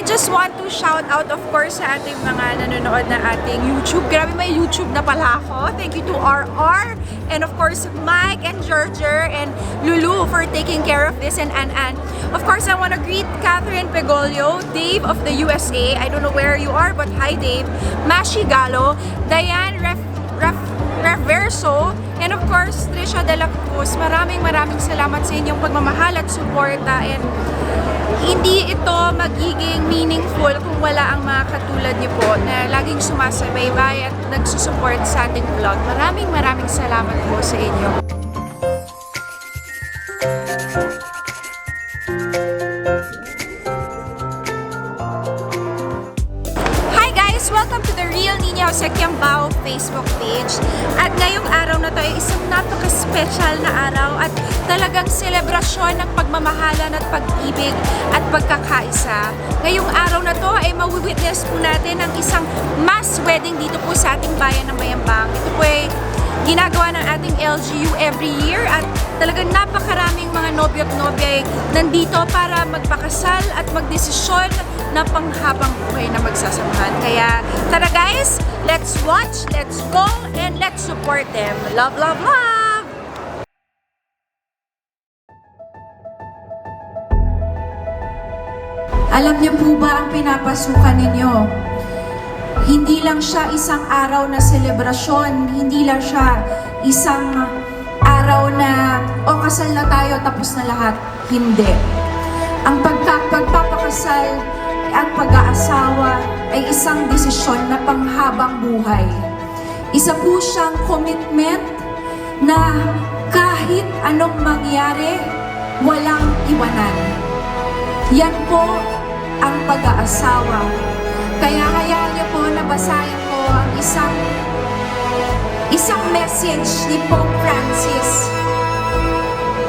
just want to shout out, of course, sa ating mga nanonood na ating YouTube. Grabe, may YouTube na pala ako. Thank you to RR, and of course, Mike and Georger and Lulu for taking care of this, and Ann. Of course, I want to greet Catherine Pegolio, Dave of the USA. I don't know where you are, but hi, Dave. Mashi Galo, Diane Reverso, and of course, Trisha De La Cruz. Maraming salamat sa inyong pagmamahal at suporta, and hindi ito magiging meaningful kung wala ang mga katulad niyo po na laging sumasabaybay at nagsusupport sa ating vlog. Maraming salamat po sa inyo. Welcome to the Real Nina Jose Kiambao Facebook page. At ngayong araw na to ay isang napaka-special na araw at talagang selebrasyon ng pagmamahalan at pag-ibig at pagkakaisa. Ngayong araw na to ay mawi-witness po natin ang isang mass wedding dito po sa ating bayan ng Mayambang. Ito po ay ginagawa ng ating LGU every year at talagang napakaraming mga nobyo at nobya nandito para magpakasal at magdesisyon na panghabang buhay na magsasamahan. Kaya tara guys, let's watch, let's go, and let's support them. Love, love, love! Alam niyo po ba ang pinapasukan ninyo? Hindi lang siya isang araw na selebrasyon, hindi lang siya isang araw na kasal na tayo tapos na lahat. Hindi. Ang pagpapakasal at pag-aasawa ay isang desisyon na panghabang buhay. Isa po siyang commitment na kahit anong mangyari, walang iwanan. Yan po ang pag-aasawa. Kaya hayaan niyo po na basahin ko ang isang message ni Pope Francis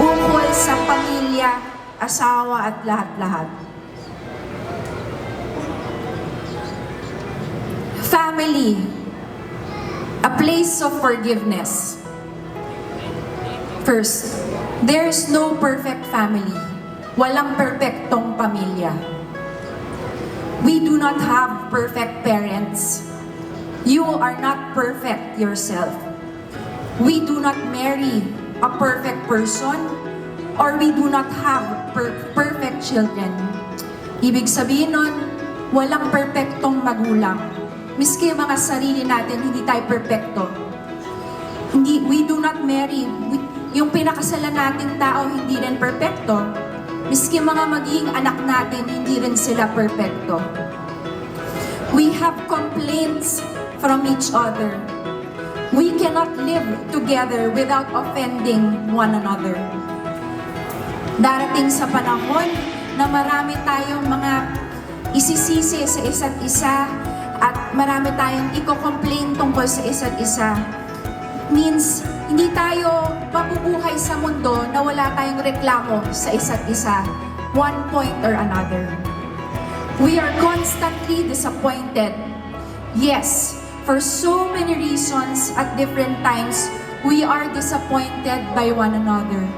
ukol sa pamilya, asawa at lahat-lahat. Family, a place of forgiveness. First, there is no perfect family. Walang perpektong pamilya. We do not have perfect parents. You are not perfect yourself. We do not marry a perfect person, or we do not have perfect children. Ibig sabihin nun, walang perpektong magulang. Miski mga sarili natin, hindi tayo perpekto. We do not marry. Yung pinakasalan nating tao, hindi rin perpekto. Miski mga magiging anak natin, hindi rin sila perpekto. We have complaints from each other. We cannot live together without offending one another. Darating sa panahon na marami tayong mga isisisi sa isa't isa, at marami tayong i-complain tungkol sa isa't isa. Means, hindi tayo mabubuhay sa mundo na wala tayong reklamo sa isa't isa, one point or another. We are constantly disappointed. Yes, for so many reasons at different times, we are disappointed by one another.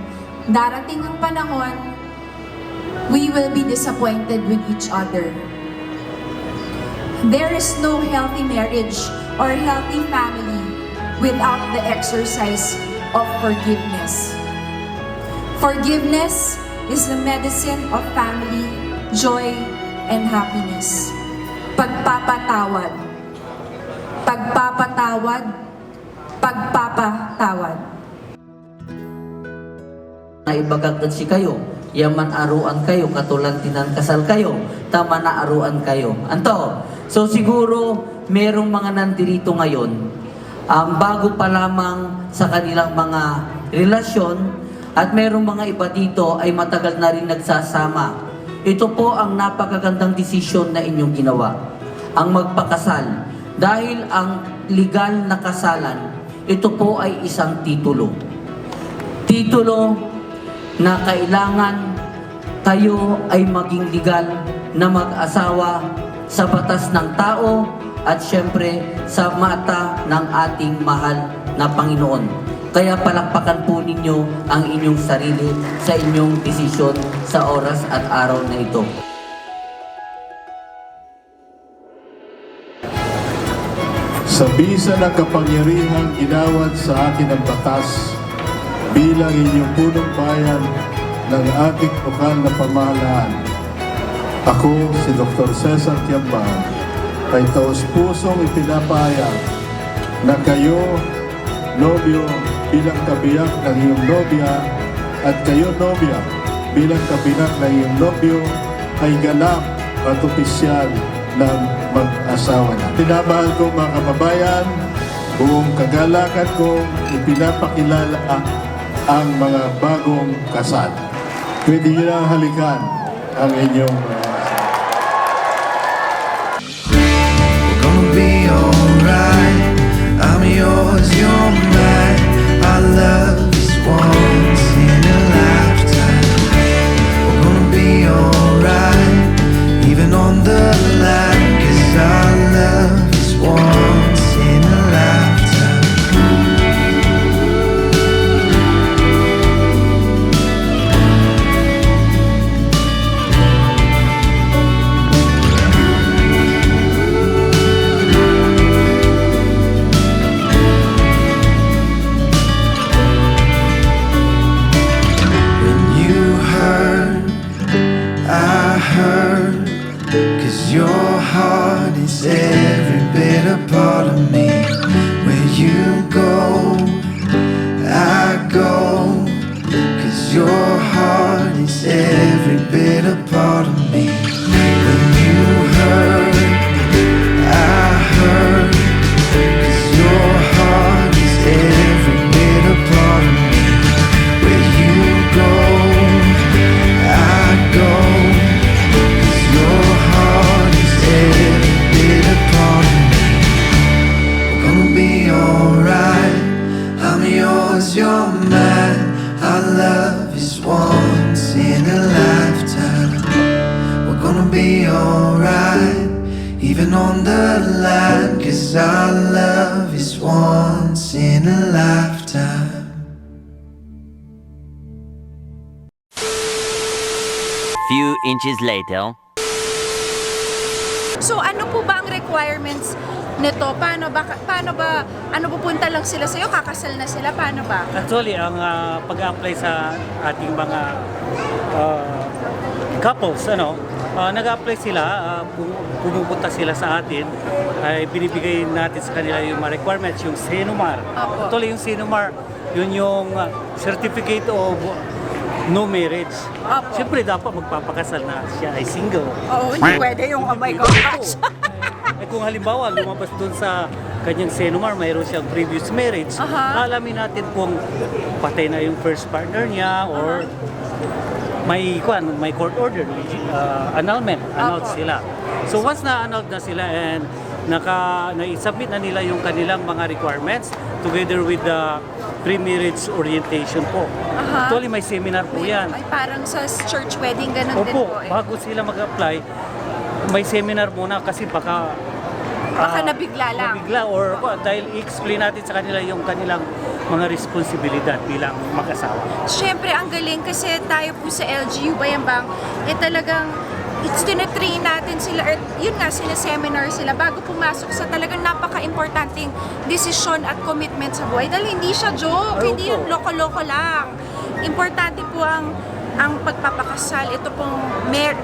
Darating ang panahon, we will be disappointed with each other. There is no healthy marriage or healthy family without the exercise of forgiveness. Forgiveness is the medicine of family, joy, and happiness. Pagpapatawad. Pagpapatawad. Pagpapatawad. Naibagagad si kayo, yaman aruan kayo, katulantinan kasal kayo, tama na aruan kayo. Anto? So siguro, merong mga nandirito ngayon, bago pa lamang sa kanilang mga relasyon, at merong mga iba dito ay matagal na rin nagsasama. Ito po ang napakagandang desisyon na inyong ginawa, ang magpakasal. Dahil ang legal na kasalan, ito po ay isang titulo. Titulo na kailangan tayo ay maging legal na mag-asawa sa batas ng tao at syempre sa mata ng ating mahal na Panginoon. Kaya palakpakan po ninyo ang inyong sarili sa inyong desisyon sa oras at araw na ito. sa bisa ng kapangyarihang ginawad sa akin ng batas bilang inyong punong bayan ng ating lokal na pamahalaan. Ako, si Dr. Cesar Tiambang, ay taos-pusong ipinapahayag na kayo, nobyo, bilang kabiyak ng iyong nobya at kayo, nobya, bilang kabiyak ng iyong nobyo ay ganap at opisyal ng mag-asawa na. Tinamahal ko mga kababayan, buong kagalakan kong ipinapakilala ang mga bagong kasal. Pwede nyo lang halikan ang inyong Gonna be alright. I'm yours, you're mine. Our love is once in a lifetime. We're gonna be alright, even on the line, 'cause our love is once in a lifetime. When you hurt, I hurt, 'cause your heart is every bit a part of me. Where you go, I go, 'cause your heart is every bit a part of me. When you hurt, I hurt, 'cause your heart is every bit a part of me. Where you go, I go, 'cause your heart is every bit a part of me. We're gonna be alright. I'm yours, you're mine. Our love is once in a lifetime. We're gonna be alright, even on the line, 'cause our love is once in a lifetime. Few inches later. So ano po ba ang requirements nito? Paano ba, ano pupunta lang sila sa'yo, kakasal na sila, paano ba? Actually, ang pag-apply sa ating mga couples, nag-apply sila, pumupunta sila sa atin, ay binibigay natin sa kanila yung mga requirements, yung CENUMAR. Opo. Actually, yung CENUMAR, yun yung Certificate of No Marriage. Opo. Siyempre, dapat magpapakasal na siya ay single. Oo, hindi pwede yung oh my gosh. Eh kung halimbawa lumabas doon sa kanyang CENUMAR, mayroon siyang previous marriage, Aha. alamin natin kung patay na yung first partner niya or may court order, annulment, announce Apo. sila. So once na-announce na sila and na-submit na nila yung kanilang mga requirements together with the pre-marriage orientation po. Aha. Actually may seminar po yan. Ay, parang sa church wedding, ganun din Opo, po. bago sila mag-apply, may seminar muna kasi baka Baka nabigla lang. Nabigla or dahil i-explain natin sa kanila yung kanilang mga responsibilidad bilang mag-asawa. Siyempre, ang galing kasi tayo po sa LGU Bayambang, talagang tinatrain natin sila, or yun nga, sina-seminar sila bago pumasok sa talagang napaka-importanting desisyon at commitment sa buhay. Dahil hindi siya joke, Ay, hindi opo. yung loko-loko lang. Importante po ang pagpapakasal, ito pong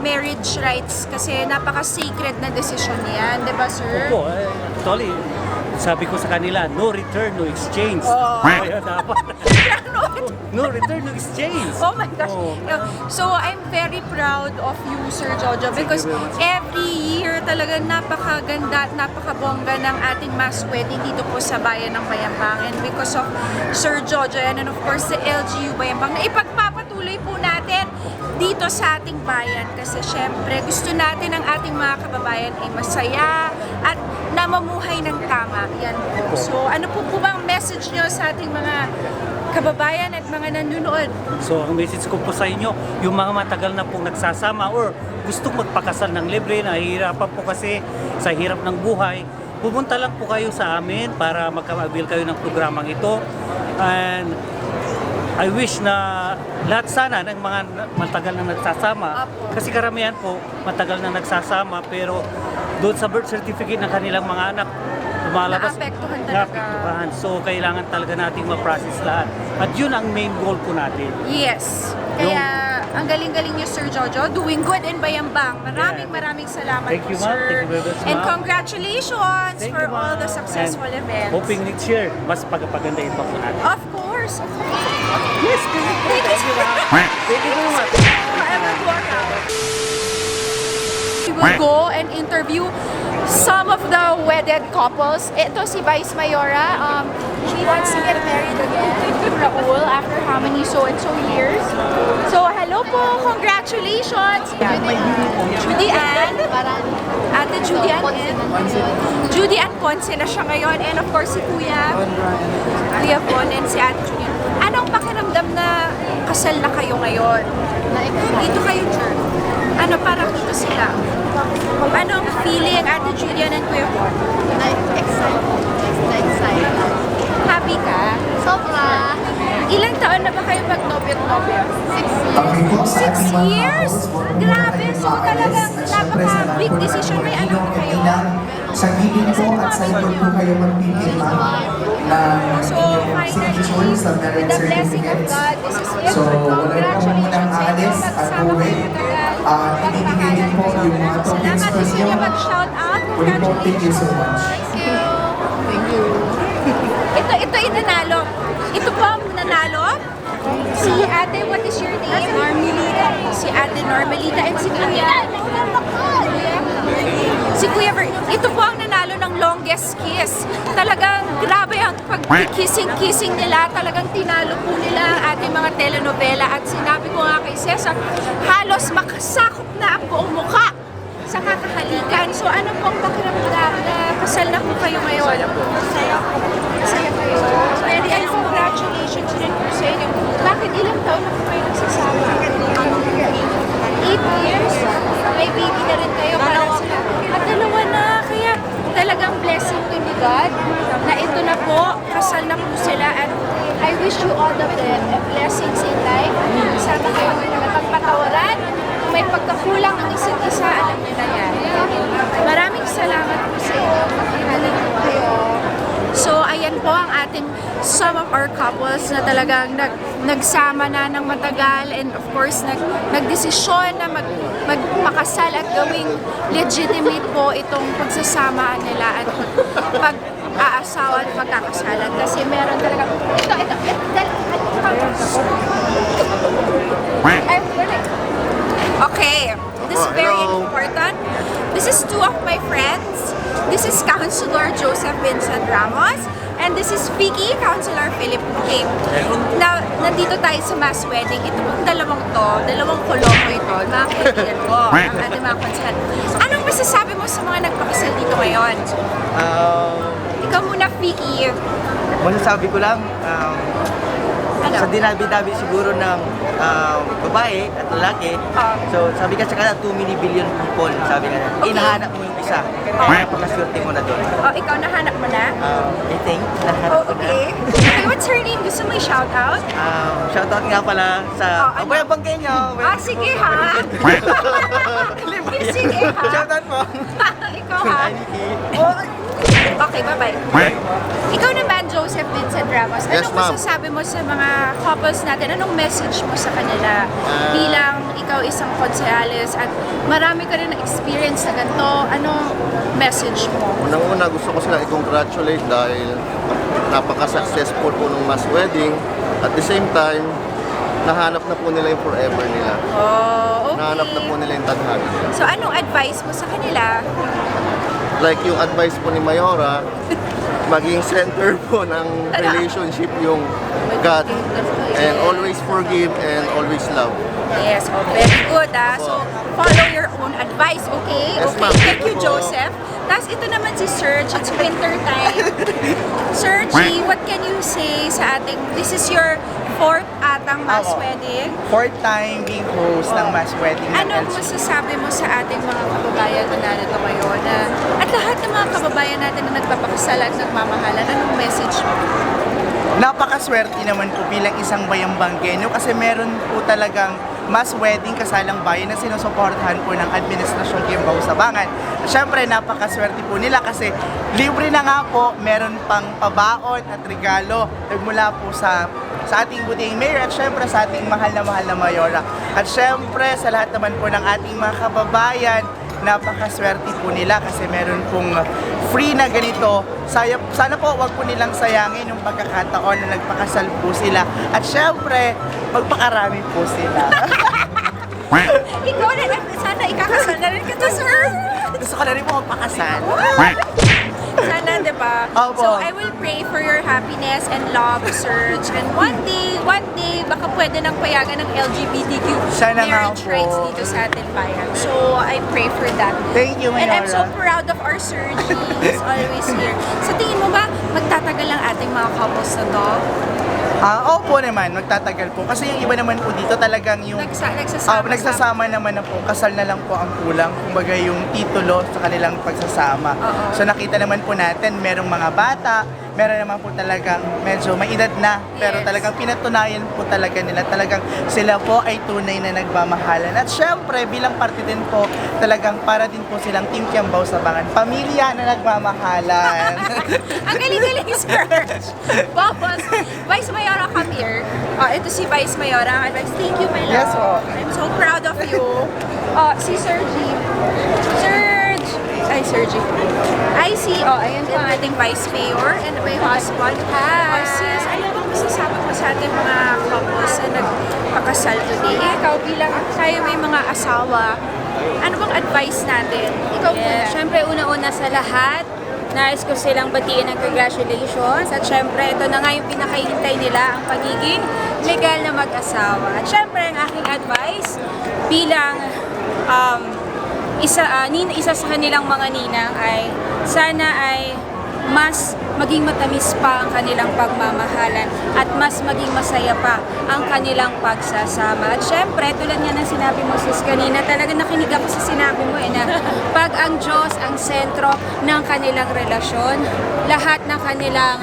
marriage rights kasi napaka-sacred na desisyon yan, di ba, sir? Opo, actually, sabi ko sa kanila, no return, no exchange. Oh. Kaya dapat, no return, no exchange. Oh my gosh. Oh. So, I'm very proud of you, Sir Jojo, because very much. every year talaga napakaganda at napakabongga ng ating mass wedding dito po sa bayan ng Bayambang. And because of Sir Jojo and of course the LGU Bayambang na ipagpapatuloy po natin dito sa ating bayan. Kasi syempre, gusto natin ang ating mga kababayan ay masaya at namamuhay ng tama. Yan po. So, ano po bang message nyo sa ating mga kababayan at mga nanonood? So, ang message ko po sa inyo, yung mga matagal na pong nagsasama or gustong magpakasal ng libre, nahihirapan po kasi sa hirap ng buhay, pumunta lang po kayo sa amin para magka-avail kayo ng programang ito. And I wish na lahat sana ng mga matagal na nagsasama, Apo. kasi karamihan po matagal na nagsasama pero doon sa birth certificate ng kanilang mga anak, lumalabas. Naapektuhan talaga. Naapektuhan. So, kailangan talaga nating ma-process lahat. At yun ang main goal po natin. Yes. Kaya, ang galing-galing niyo, Sir Jojo. Doing good in Bayambang. Maraming salamat Thank po, you, ma'am. sir. Thank you very much, And ma'am. congratulations Thank for you, ma'am. all the successful And events. hoping next year, mas pagpagandahin pa po natin. Of course. Yes, thank you, ma'am. Thank you very much. I will go around. We will go and interview some of the wedded couples. Ito si Vice Mayora. She wants to get married again to Raul after how many so and so years. So hello po, congratulations. Judy Ann. Ate Judy Ann. Judy Ann Ponce na siya ngayon. And of course si Kuya Von and si Ate Judy Ann. Anong pakiramdam na kasal na kayo ngayon? Dito kayo, Jer. Ano, parang dito sila. Anong feeling, Ate Julian and Kuya Von? Excited. Happy ka? Sobra. Ilang taon na ba kayo mag-nobyo-nobyo? 6 years? Grabe, so talagang napaka-big decision. May anak ba kayo? Sa gilid po at sa likod po kayo magpipil, ma'am, ng So, inyong signature sa with marriage the blessing of certificates. God, this is it. So, wala po munang Congratulations sa inyo. aalis at Magsama uwi. kayo matagal. Ibibigay din po yung mga tokens Salamat, po gusto niyo niyo. mag-shout out. Ulit po, thank you so much. Thank you. Ito inanalo. Ito po ang nanalo. Si ate, what is your name? Normelita. Si ate Normelita and si Kuya. Si Kuya Ver. Ito po ang nanalo ng longest kiss. Talagang grabe ang pag-kissing-kissing nila. Talagang tinalo po nila ang ating mga telenovela. At sinabi ko nga kay Cesar, halos makasakop na ang buong mukha sa kakahalikan. So ano pong pakiramdam na kasal na po kayo ngayon? Masaya po. Masaya kayo. Very and congratulations rin po sa inyo. Bakit ilang taon na po kayo nagsasama? 8 years? May baby na rin kayo para sila. At dalawa na. Kaya talagang blessing to ni God na ito na po, kasal na po sila. And I wish you all the blessings in life. Sana kayo na pagpatawaran. Kung may pagkakulang ang isa't isa, alam niyo na yan. Maraming salamat po sa inyo. Makihalan po kayo. So, ayan po ang ating some of our couples na talagang nagsama na ng matagal and of course nagdesisyon na magpakasal at gawing legitimate po itong pagsasamaan nila at pag-aasawa at pagkakasalan. Kasi meron talaga, okay, this is very important. This is two of my friends. This is Councilor Joseph Vincent Ramos and this is Vicky, Councilor Philip Kim. Now, nandito tayo sa mass wedding. Ito pong dalawang kolomo ito, mga kaibigan ko, ang ating mga konsehan. Anong masasabi mo sa mga nagpakasal dito ngayon? Ikaw muna, Vicky. Masasabi ko lang, Ano? sa dinabi-dabi siguro ng babae at lalaki, so sabi ka sa kanila, 2 billion people, sabi ka na, Okay. inahanap mo yung isa, napakaswerte mo na doon. Oh, ikaw nahanap mo na? I think, nahanap Oh, ko na. okay. Okay, what's her name? Gusto mo i-shout out? Shoutout nga pala sa ano? Bayang Bangkenyo. Sige ha. Sige ha. Shoutout mo. Ikaw ha. Okay, bye-bye. Ikaw naman, Joseph Vincent Ramos. Yes, Anong ma'am. masasabi mo sa mga couples natin? Anong message mo sa kanila bilang ikaw isang konsehalis at marami ka rin na experience na ganito? Anong message mo? Unang-una gusto ko sila i-congratulate dahil napaka-successful po ng mass wedding. At the same time, nahanap na po nila yung forever nila. Oh, okay. Nahanap na po nila yung tadhana nila. So, anong advice mo sa kanila? Like yung advice po ni Mayora, maging center po ng relationship yung God. And always forgive and always love. Yes, oh, very good So, follow your own advice, okay? Yes, Okay, ma'am. thank you, Thank you po. Joseph. Tapos ito naman si Serge, it's winter time. Serge, what can you say sa ating, this is your 4th atang mass Ako. wedding. 4th time being host ng mass wedding ng Ano LG. masasabi mo sa ating mga kababayan na narito ngayon? At lahat ng mga kababayan natin na nagpapakasal at nagmamahalan, anong message mo? Napakaswerte naman po bilang isang bayang Bangkenyo kasi meron po talagang mass wedding kasalang bayan na sinusuportahan po ng Administrasyon Kiambao Sabangan. Siyempre, napakaswerte po nila kasi libre na nga po, meron pang pabaon at regalo mula po sa ating buting mayor at syempre sa ating mahal na mayora. At syempre sa lahat naman po ng ating mga kababayan, napakaswerte po nila kasi meron pong free na ganito. Sana po wag po nilang sayangin yung pagkakataon na nagpakasal po sila. At syempre, magpakarami po sila. Ikaw na lang, sana ikakasal na rin kita, sir. Gusto ko na rin po magpakasal. Sana, di ba? Opo. So, I will pray for your happiness and love, Serge. And one day, baka pwede nang payagan ng LGBTQ Sana nga marriage po. rights dito sa atin bayan. So, I pray for that. Thank you, And I'm so Mayora. proud of our Serge. He's always here. Sa tingin mo ba, magtatagal ang ating mga couples na to? Opo naman, magtatagal po. Kasi yung iba naman po dito talagang yung nagsasama naman na po, kasal na lang po ang kulang. Kumbaga yung titulo sa kanilang pagsasama. Oo. So nakita naman po natin, merong mga bata, meron naman po talagang medyo may edad na, pero Yes. talagang pinatunayan po talaga nila. Talagang sila po ay tunay na nagmamahalan. At syempre, bilang parte din po, talagang para din po silang Team Kiambao Sabangan. Pamilya na nagmamahalan. Ang galing-galing, Serge. Babos. Vice Mayora, come here. Ito si Vice Mayora. Ang advice. Thank you, my love. Yes, po. I'm so proud of you. Si Sergi. Serge! Ay, Sergi. I see. Ayan po ang ating Vice Mayor and my husband. Hi! Sis, ano bang masasabi mo sa ating mga couples na nagpakasal today? Ikaw bilang tayo may mga asawa, ano bang advice natin? Ikaw po. Siyempre, una-una sa lahat, nais ko silang batiin ng congratulations. At syempre, ito na nga yung pinakahintay nila, ang pagiging legal na mag-asawa. At syempre, ang aking advice bilang isa sa kanilang mga ninang ay sana ay mas maging matamis pa ang kanilang pagmamahalan at mas maging masaya pa ang kanilang pagsasama. At syempre, tulad nga ng sinabi mo sis kanina, talaga nakinig ako sa sinabi mo na pag ang Diyos ang sentro ng kanilang relasyon, lahat ng kanilang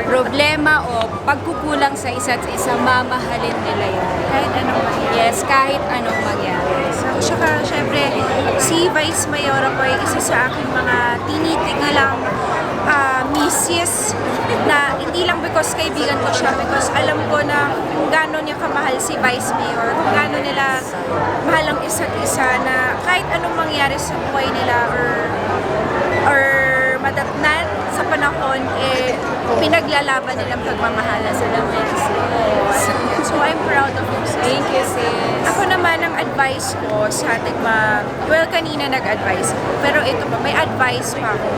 problema o pagkukulang sa isa't isa, mamahalin nila yan. Kahit anong mangyari. Yes, kahit anong mangyari. So, saka, syempre, si Vice Mayora po ay isa sa aking mga tinitingalang misis na hindi lang because kaibigan ko siya, because alam ko na kung gaano niya kamahal si Vice Mayor, kung gaano nila mahal ang isa't isa na kahit anong mangyari sa buhay nila or madatnan sa panahon, pinaglalaban nilang pagmamahala sa So, I'm proud of you, sis. Thank you, sis. Ako naman, ang advice ko sa ating well, kanina nag-advise ako, pero ito pa, may advice pa ako.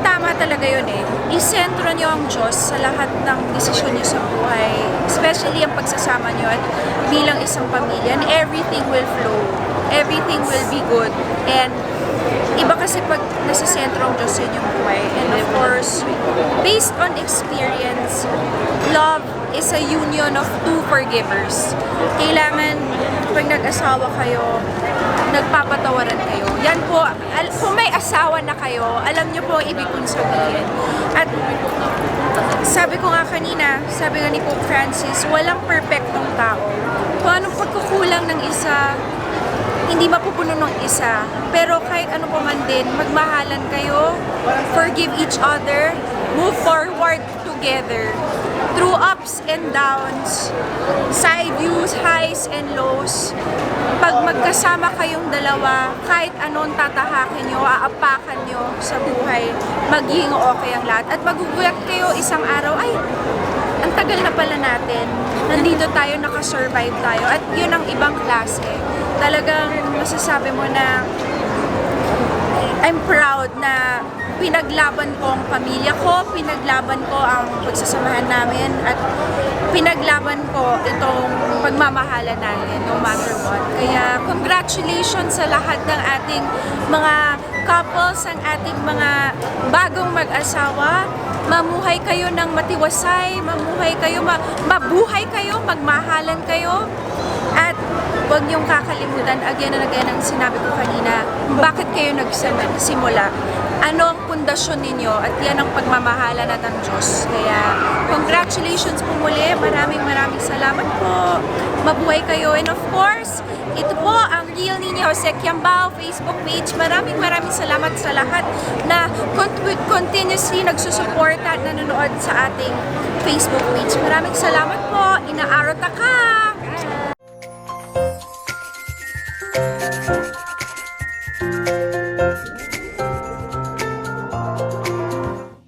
Tama talaga yun Isentro niyo ang Diyos sa lahat ng desisyon niyo sa buhay. Especially ang pagsasama niyo at bilang isang pamilya. And everything will flow. Everything will be good. And iba kasi pag nasa sentro ang Diyos sa inyong buhay. And of course, based on experience, love is a union of two forgivers. Kailangan pag nag-asawa kayo, nagpapatawaran kayo. Yan po, kung may asawa na kayo, alam niyo po ang ibig kong sabihin. At sabi ko nga kanina, sabi nga ni Pope Francis, walang perfectong tao. Kung anong pagkukulang ng isa, hindi mapupuno ng isa. Pero kahit ano pa man din, magmahalan kayo, forgive each other, move forward together. Through ups and downs, side views, highs and lows, pag magkasama kayong dalawa, kahit anong tatahakin nyo, aapakan nyo sa buhay, magiging okay ang lahat. At magugulat kayo isang araw, ay, ang tagal na pala natin. Nandito tayo, nakasurvive tayo. At yun ang ibang klase. Talagang masasabi mo na I'm proud na pinaglaban ko ang pamilya ko, pinaglaban ko ang pagsasamahan namin, at pinaglaban ko itong pagmamahala namin no matter what. Kaya congratulations sa lahat ng ating mga couples, ang ating mga bagong mag-asawa. Mamuhay kayo ng matiwasay, mabuhay kayo, magmahalan kayo. At huwag niyong kakalimutan, again and again ang sinabi ko kanina, bakit kayo nagsimula? Ano ang pundasyon ninyo? At yan ang pagmamahala na ng Diyos. Kaya, congratulations po muli. Maraming salamat po. Mabuhay kayo. And of course, ito po ang Real Nini Jose Kiambao Facebook page. Maraming salamat sa lahat na continuously nagsusuporta at nanonood sa ating Facebook page. Maraming salamat po. Inaarot ka!